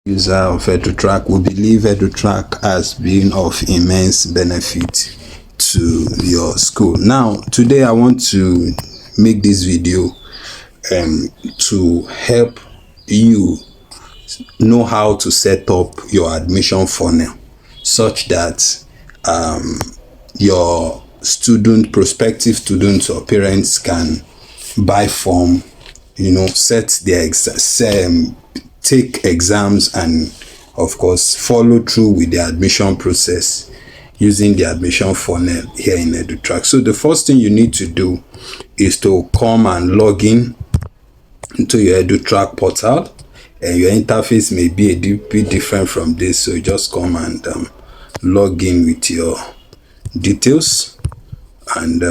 User of EduTrack, we believe EduTrack has been of immense benefit to your school. Now, today I want to make this video to help you know how to set up your admission funnel such that your prospective students or parents can buy form, set their take exams, and of course follow through with the admission process using the admission funnel here in EduTrack. So the first thing you need to do is to come and log in into your EduTrack portal, and your interface may be a bit different from this, so just come and log in with your details, and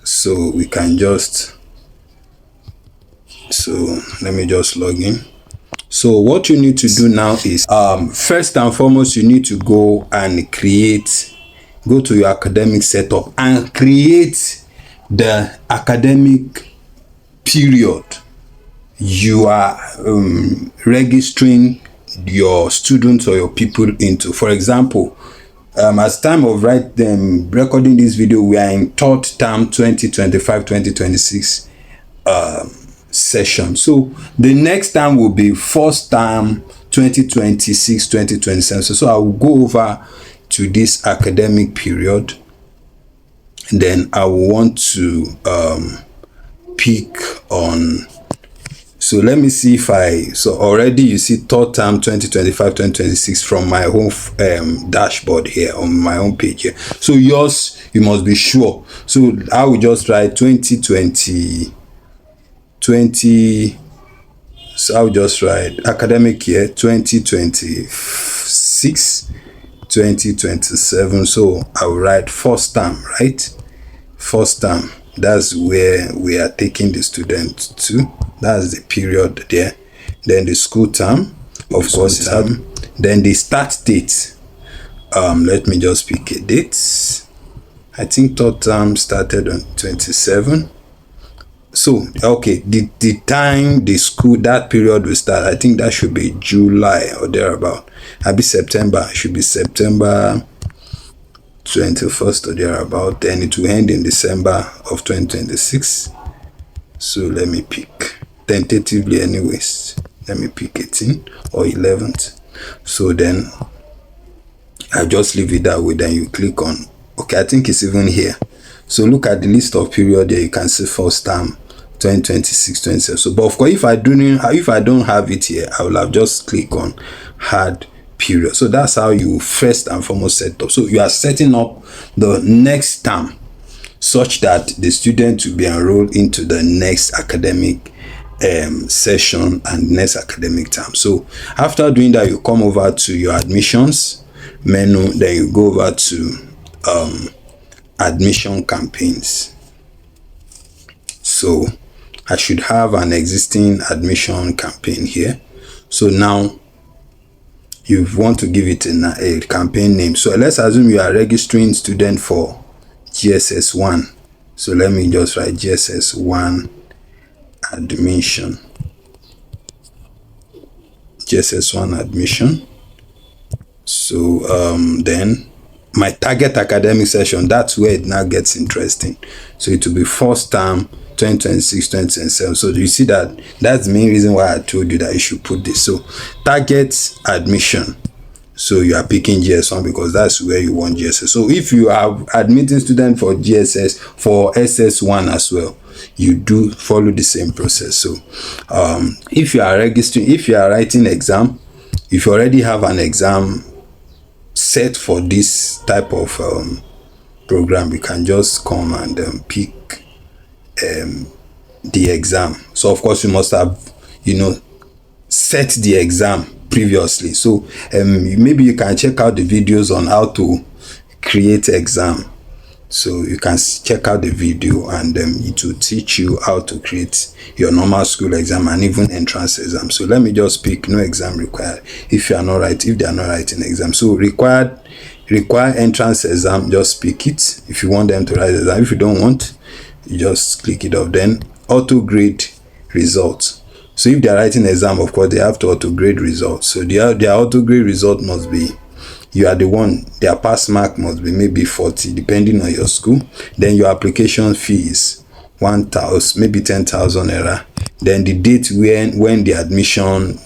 so we can just let me just log in. So what you need to do now is first and foremost, you need to go to your academic setup and create the academic period you are registering your students or your people into. For example, as time of recording this video, we are in third term 2025-2026 session. So the next time will be first term 2026-2027. So I will go over to this academic period, and then I will want to pick on. So let me see if already you see third term 2025-2026 from my home dashboard here on my home page here. So yours, you must be sure. So I will just write 2020. So I'll just write academic year 2026-2027. So I'll write first term, right? First term, that's where we are taking the student to. That's the period there. Then the school term, of course, then the start date. Let me just pick a date. I think third term started on 27. So okay, the time the school that period will start, I think that should be July or thereabout. I'll be September. It should be September 21st or thereabout. Then it will end in December of 2026. So let me pick tentatively, anyways. Let me pick 18 or 11th. So then I just leave it that way. Then you click on okay. I think it's even here. So look at the list of period there. You can see first term 2026-27. So, but of course, if I don't have it here, I will have just click on add period. So that's how you first and foremost set up. So you are setting up the next term such that the student will be enrolled into the next academic session and next academic term. So after doing that, you come over to your admissions menu. Then you go over to admission campaigns. So I should have an existing admission campaign here. So now you want to give it a campaign name. So let's assume you are registering student for GSS 1. So let me just write GSS 1 admission. GSS 1 admission. So then my target academic session, that's where it now gets interesting. So it will be first term 2026-2027. So you see that's the main reason why I told you that you should put this. So target admission. So you are picking GS1 because that's where you want GSS. So if you are admitting student for GSS for SS1 as well, you do follow the same process. So if you are registering, if you are writing exam, if you already have an exam set for this type of program, you can just come and pick the exam. So of course you must have set the exam previously. So maybe you can check out the videos on how to create exam. So you can check out the video, and it will teach you how to create your normal school exam and even entrance exam. So let me just pick no exam required if they are not writing exam. So require entrance exam, just pick it if you want them to write exam. If you don't want, you just click it off. Then auto grade results. So if they are writing exam, of course, they have to auto-grade results. So their auto-grade result must be, you are the one, their pass mark must be maybe 40, depending on your school. Then your application fee is 1,000, maybe 10,000 naira. Then the date when the admission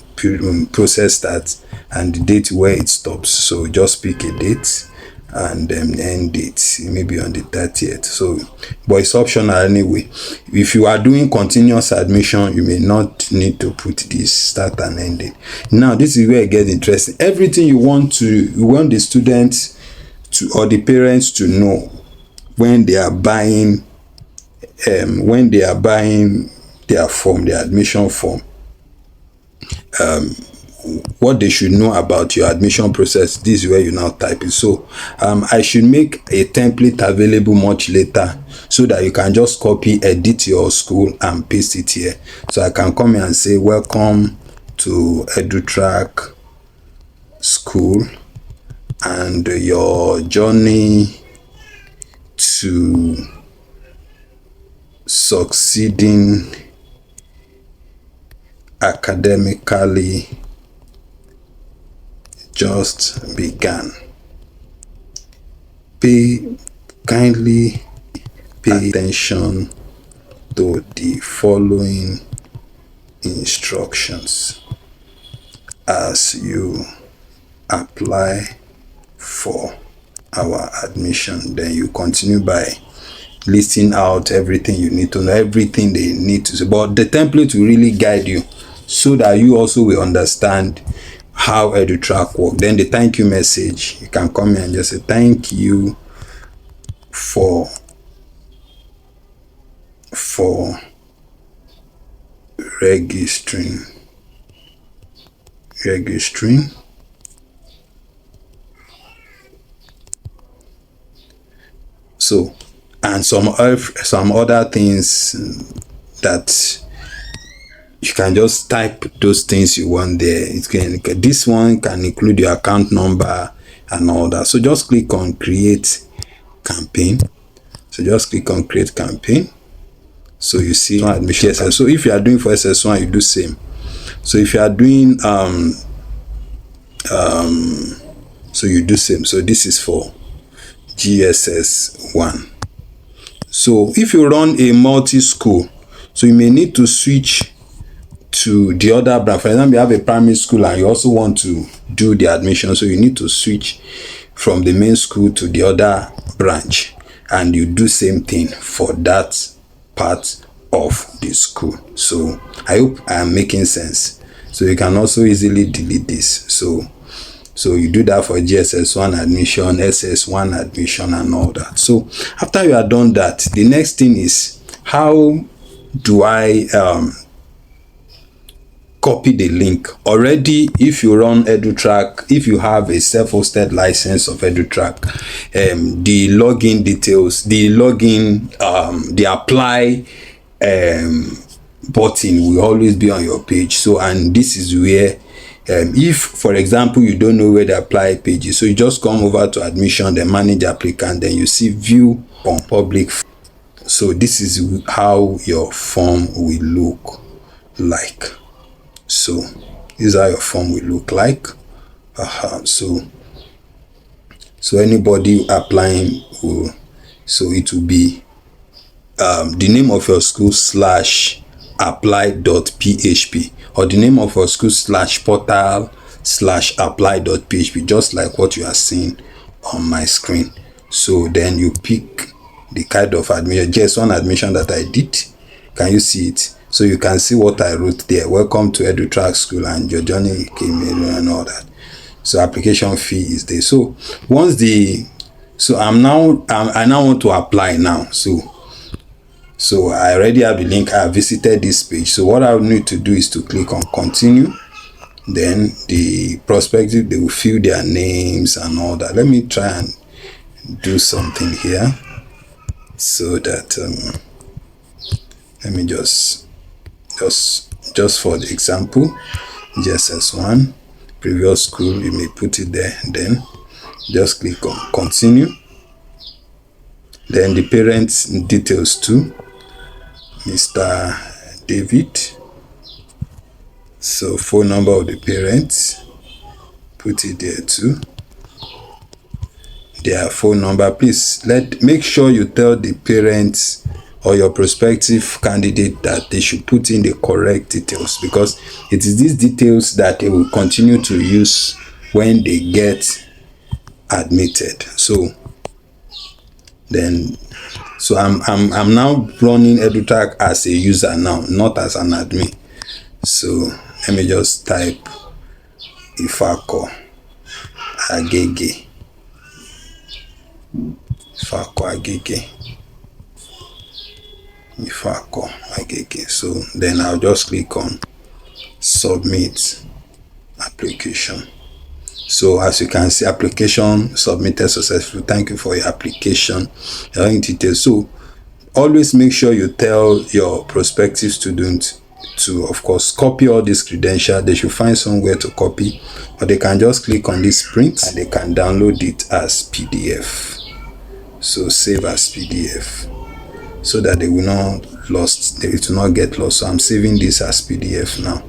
process starts and the date where it stops. So just pick a date and end date, maybe on the 30th. So, but it's optional anyway. If you are doing continuous admission, you may not need to put this start and end date. Now, this is where it gets interesting. Everything you want the students to, or the parents to know when they are buying their form, their admission form, what they should know about your admission process. This is where you now type it. So I should make a template available much later so that you can just copy, edit your school and paste it here. So I can come here and say, welcome to EduTrack school and your journey to succeeding academically just began. Kindly pay attention to the following instructions as you apply for our admission. Then you continue by listing out everything you need to know, everything they need to say. But the template will really guide you so that you also will understand how EduTrack works. Then the thank you message, you can come here and just say thank you for registering. So, and some other things that you can just type those things you want there. This one can include your account number and all that. So just click on create campaign. So you see admission. Yes. So if you are doing for SS1, you do same. So if you are doing so you do same. So this is for GSS1. So if you run a multi-school, so you may need to switch to the other branch. For example, you have a primary school and you also want to do the admission, so you need to switch from the main school to the other branch, and you do same thing for that part of the school. So I hope I am making sense. So you can also easily delete this. So you do that for GSS1 admission, SS1 admission and all that. So after you are done that, the next thing is, how do I copy the link? Already, if you run EduTrack, if you have a self-hosted license of EduTrack, the login details, the apply button will always be on your page. So, and this is where if, for example, you don't know where the apply page is, so you just come over to admission, then manage applicant, then you see view on public. So this is how your form will look like. So this is how your form will look like. So anybody applying will, so it will be the name of your school / apply.php, or the name of your school / portal / apply.php, just like what you are seeing on my screen. So then you pick the kind of admission, just one admission that I did. Can you see it? So you can see what I wrote there. Welcome to EduTrack school and your journey came in and all that. So application fee is there. So once I now want to apply now. So I already have the link. I have visited this page. So what I need to do is to click on continue. Then the prospective, they will fill their names and all that. Let me try and do something here so that let me just for the example, GSS1 previous school, you may put it there. Then just click on continue. Then the parents details too, Mr. David, So phone number of the parents, put it there too. Their phone number. Please make sure you tell the parents or your prospective candidate that they should put in the correct details, because it is these details that they will continue to use when they get admitted. So I'm now running EduTrack as a user now, not as an admin. So let me just type Ifako Agege. Ifako Agege. So then I'll just click on submit application. So as you can see, application submitted successfully. Thank you for your application. Details. So always make sure you tell your prospective student to, of course, copy all these credentials. They should find somewhere to copy, or they can just click on this print and they can download it as PDF. So save as PDF so that they will not get lost. So I'm saving this as PDF now,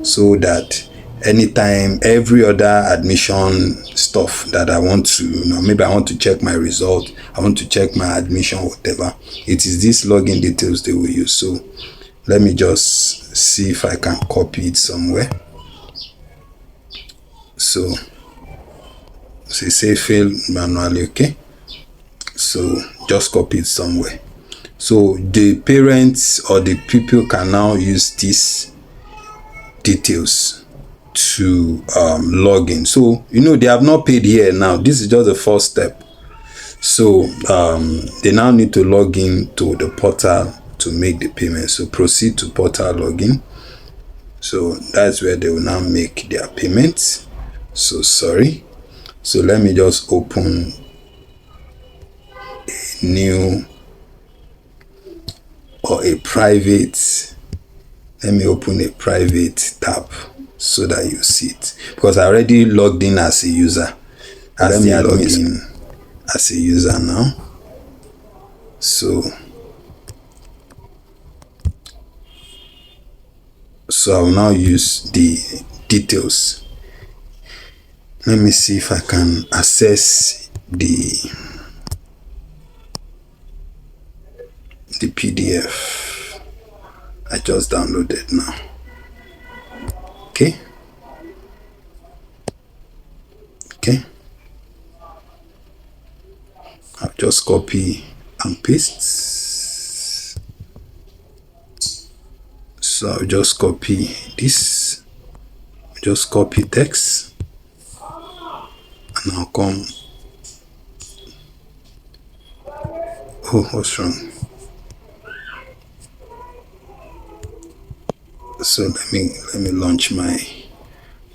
so that anytime every other admission stuff that I want to, maybe I want to check my result, I want to check my admission, whatever, it is this login details they will use. So let me just see if I can copy it somewhere. So say fail manually. Okay, so just copy it somewhere. So the parents or the people can now use these details to log in. So they have not paid here now. This is just the first step. So they now need to log in to the portal to make the payment. So proceed to portal login. So that's where they will now make their payments. So sorry. So let me just open a new or a private. Let me open a private tab so that you see it, because I already logged in as a user. Let me log in as a user now. So I will now use the details. Let me see if I can access the PDF I just downloaded now. Okay. I'll just copy and paste. So I'll just copy this, just copy text, and I'll come. Oh, what's wrong? So let me launch my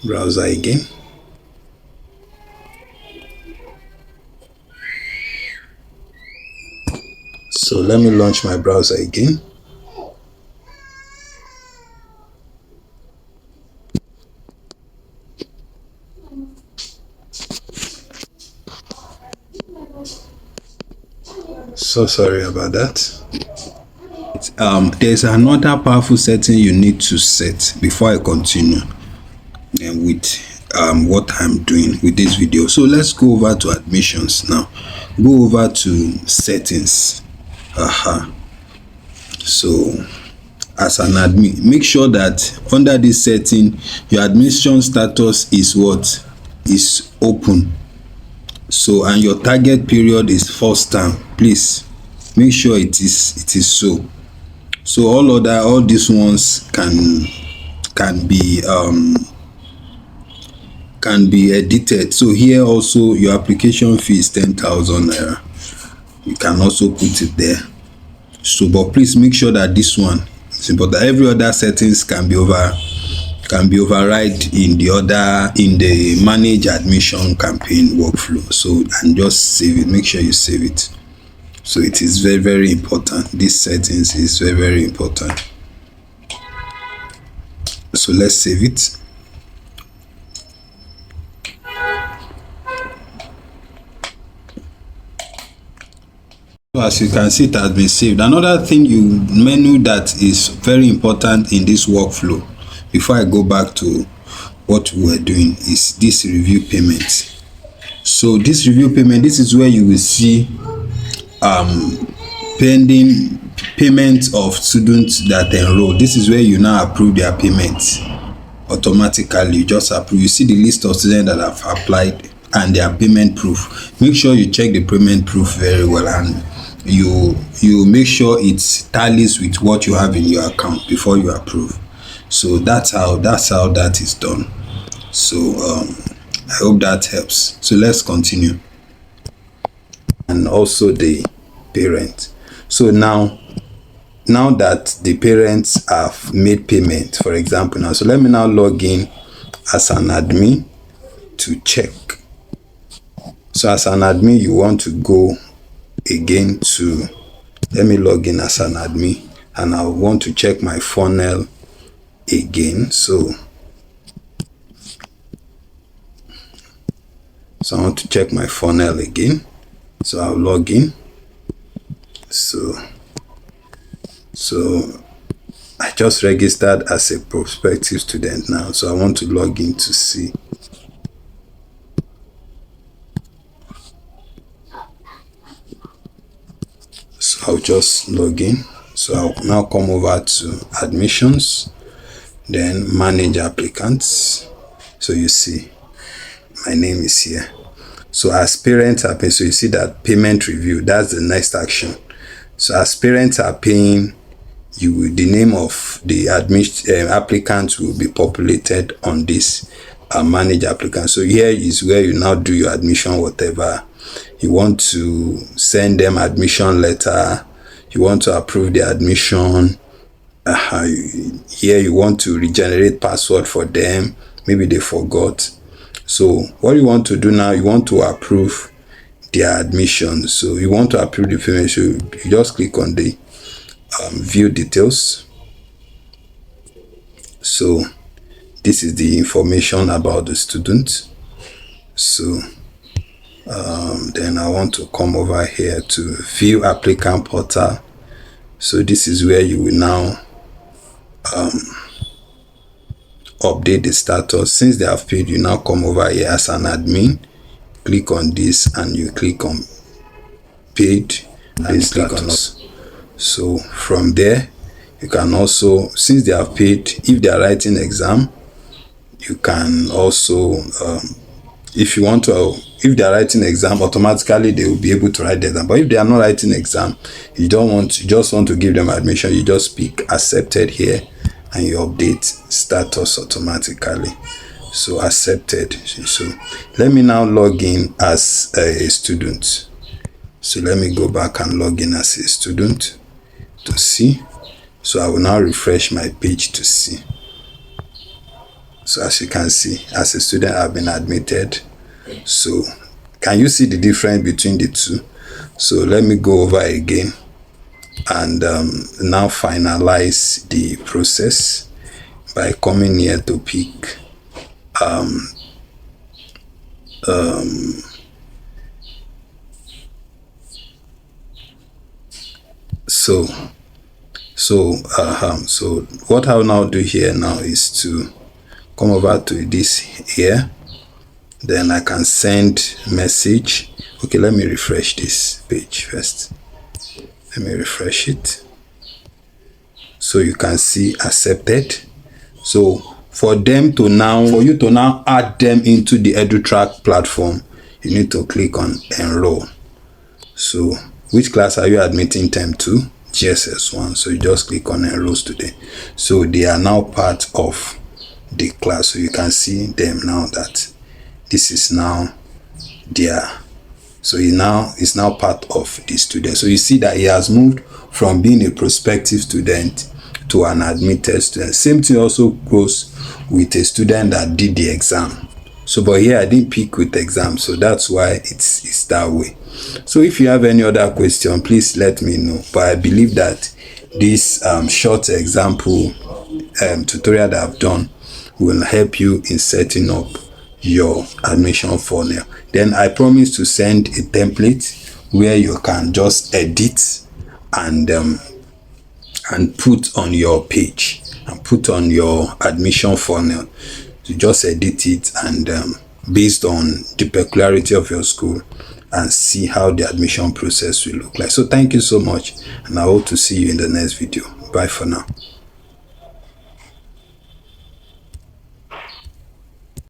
browser again. So let me launch my browser again. So sorry about that. There's another powerful setting you need to set before I continue with what I'm doing with this video. So let's go over to admissions now. Go over to settings. So as an admin, make sure that under this setting your admission status is what is open. So and your target period is first term. Please make sure it is so. So all these ones can be edited. So here also your application fee is 10,000 naira. You can also put it there. So but please make sure that this one is important. Every other settings can be override in the manage admission campaign workflow. So and just save it. Make sure you save it. So it is very, very important. This settings is very, very important. So let's save it. So as you can see, it has been saved. Another thing menu that is very important in this workflow before I go back to what we were doing, is this review payment. So this review payment, this is where you will see pending payment of students that enroll. This is where you now approve their payments automatically. You just approve. You see the list of students that have applied and their payment proof. Make sure you check the payment proof very well, and you make sure it tallies with what you have in your account before you approve. So that's how that is done. So I hope that helps. So let's continue. And also the parent. So now that the parents have made payment, for example, now, so let me now log in as an admin to check. So as an admin, you want to go again to, let me log in as an admin, and I want to check my funnel again. So I want to check my funnel again. So I'll log in. So I just registered as a prospective student now. So I want to log in to see. So I'll just log in. So I'll now come over to admissions, then manage applicants. So you see my name is here. So as parents are paying, so you see that payment review, that's the next action. So as parents are paying, the name of the applicant will be populated on this manage applicant. So here is where you now do your admission, whatever you want to send them admission letter, you want to approve the admission. Here you want to regenerate password for them, maybe they forgot. So what you want to do now, you want to approve their admission. So you want to approve the payment. So you just click on the view details. So this is the information about the student. So then I want to come over here to view applicant portal. So this is where you will now update the status. Since they have paid, you now come over here as an admin, click on this, and you click on paid and click on us. So from there you can also, since they have paid, if they are writing exam, you can also if you want to, if they are writing exam, automatically they will be able to write the exam. But if they are not writing exam, you just want to give them admission, you just pick accepted here and you update status automatically. So accepted. So let me now log in as a student. So let me go back and log in as a student to see. So I will now refresh my page to see. So as you can see, as a student I've been admitted. So can you see the difference between the two? So let me go over again and now finalize the process by coming here to pick so what I'll now do here now is to come over to this here, then I can send message. Okay, let me refresh this page first. Let me refresh it so you can see accepted. So for you to now add them into the EduTrack platform, you need to click on enroll. So which class are you admitting term 2? GSS1. So you just click on enroll today. So they are now part of the class. So you can see them now that this is now there. So he is now part of the student. So you see that he has moved from being a prospective student to an admitted student. Same thing also goes with a student that did the exam. So but here I didn't pick with exam, so that's why it's that way. So if you have any other question, please let me know. But I believe that this short example tutorial that I've done will help you in setting up your admission funnel. Then I promise to send a template where you can just edit and put on your page, and put on your admission funnel. You just edit it and based on the peculiarity of your school, and see how the admission process will look like. So thank you so much, and I hope to see you in the next video. Bye for now.